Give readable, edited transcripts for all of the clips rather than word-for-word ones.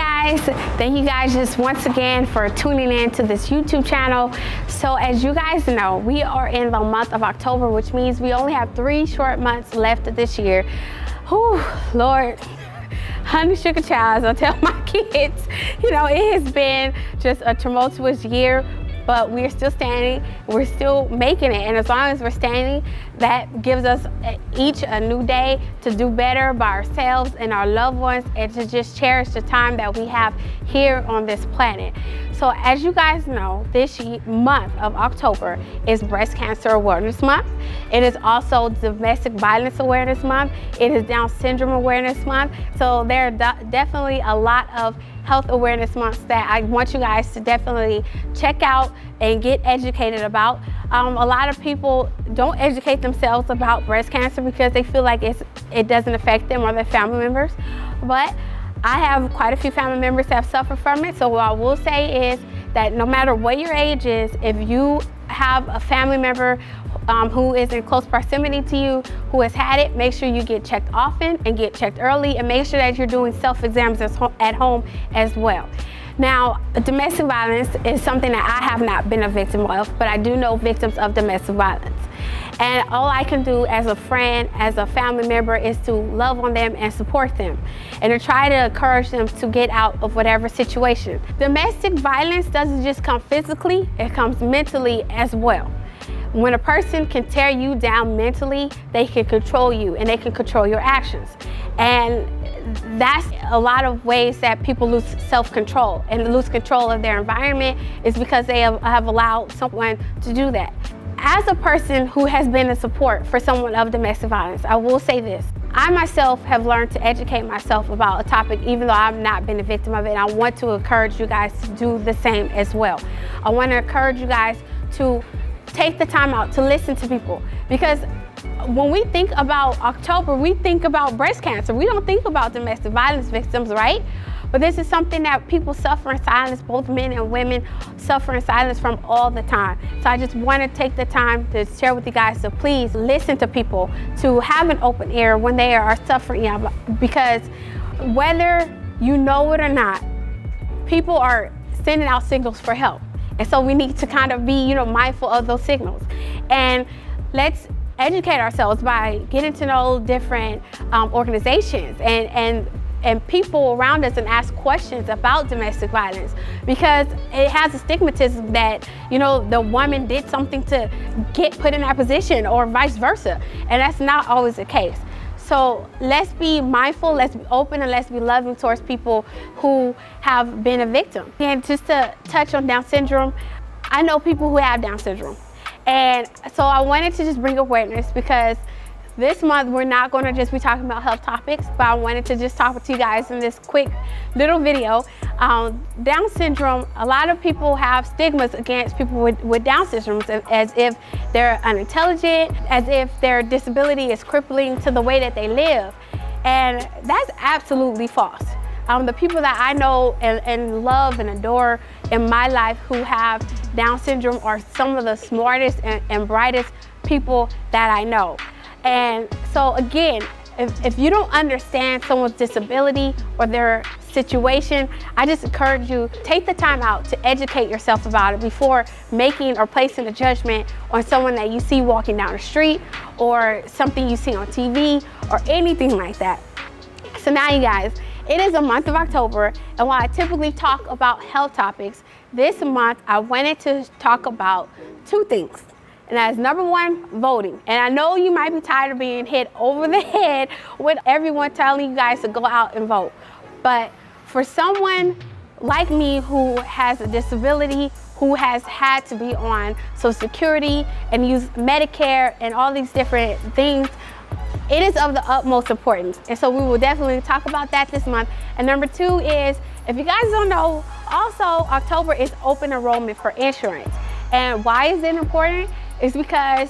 guys, thank you guys just once again for tuning in to this YouTube channel. So as you guys know, we are in the month of October, which means we only have 3 short months left of this year. Whew, Lord, honey sugar child, I tell my kids, you know, it has been just a tumultuous year, but we're still standing, we're still making it. And as long as we're standing, that gives us each a new day to do better by ourselves and our loved ones, and to just cherish the time that we have here on this planet. So as you guys know, this month of October is Breast Cancer Awareness Month. It is also Domestic Violence Awareness Month. It is Down Syndrome Awareness Month. So there are definitely a lot of health awareness months that I want you guys to definitely check out and get educated about. A lot of people don't educate themselves about breast cancer because they feel like it doesn't affect them or their family members. But I have quite a few family members that have suffered from it. So what I will say is that no matter what your age is, if you have a family member who is in close proximity to you who has had it, make sure you get checked often and get checked early, and make sure that you're doing self-exams at home as well. Now, domestic violence is something that I have not been a victim of, but I do know victims of domestic violence. And all I can do as a friend, as a family member, is to love on them and support them, and to try to encourage them to get out of whatever situation. Domestic violence doesn't just come physically, it comes mentally as well. When a person can tear you down mentally, they can control you and they can control your actions. And that's a lot of ways that people lose self-control and lose control of their environment, is because they have allowed someone to do that. As a person who has been a support for someone of domestic violence, I will say this. I myself have learned to educate myself about a topic, even though I've not been a victim of it. And I want to encourage you guys to do the same as well. I want to encourage you guys to take the time out to listen to people, because when we think about October, we think about breast cancer. We don't think about domestic violence victims, right? But this is something that people suffer in silence, both men and women suffer in silence from all the time. So I just want to take the time to share with you guys to please listen to people, to have an open ear when they are suffering, because whether you know it or not, people are sending out signals for help. And so we need to kind of be, mindful of those signals. And let's educate ourselves by getting to know different organizations and people around us, and ask questions about domestic violence, because it has a stigmatism that, the woman did something to get put in that position, or vice versa. And that's not always the case. So let's be mindful, let's be open, and let's be loving towards people who have been a victim. And just to touch on Down syndrome, I know people who have Down syndrome. And so I wanted to just bring awareness, because this month we're not going to just be talking about health topics, but I wanted to just talk with you guys in this quick little video. Down syndrome, a lot of people have stigmas against people with Down syndrome, as if they're unintelligent, as if their disability is crippling to the way that they live. And that's absolutely false. The people that I know and love and adore in my life who have Down syndrome are some of the smartest and brightest people that I know. And so again, if you don't understand someone's disability or their situation, I just encourage you, take the time out to educate yourself about it before making or placing a judgment on someone that you see walking down the street, or something you see on TV, or anything like that. So now, you guys, it is a month of October, and while I typically talk about health topics, this month I wanted to talk about 2 things. And that is, number 1, voting. And I know you might be tired of being hit over the head with everyone telling you guys to go out and vote. But for someone like me who has a disability, who has had to be on Social Security and use Medicare and all these different things, it is of the utmost importance. And so we will definitely talk about that this month. And number 2 is, if you guys don't know, also October is open enrollment for insurance. And why is it important? It's because,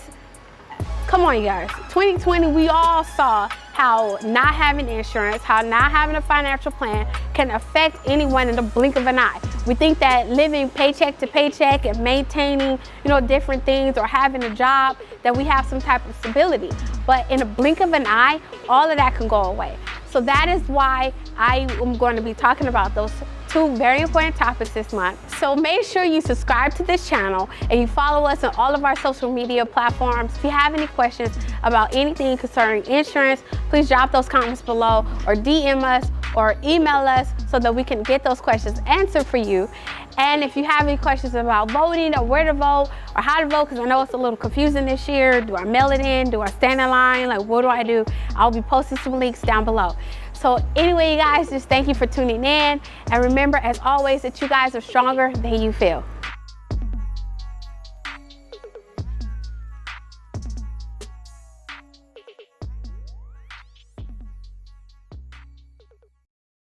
come on, you guys, 2020, we all saw how not having insurance, how not having a financial plan can affect anyone in the blink of an eye. We think that living paycheck to paycheck and maintaining, different things, or having a job, that we have some type of stability. But in a blink of an eye, all of that can go away. So that is why I am going to be talking about those two very important topics this month. So make sure you subscribe to this channel and you follow us on all of our social media platforms. If you have any questions about anything concerning insurance, please drop those comments below or DM us or email us so that we can get those questions answered for you. And if you have any questions about voting or where to vote or how to vote, because I know it's a little confusing this year, do I mail it in? Do I stand in line? Like, what do I do? I'll be posting some links down below. So anyway, you guys, just thank you for tuning in. And remember, as always, that you guys are stronger than you feel.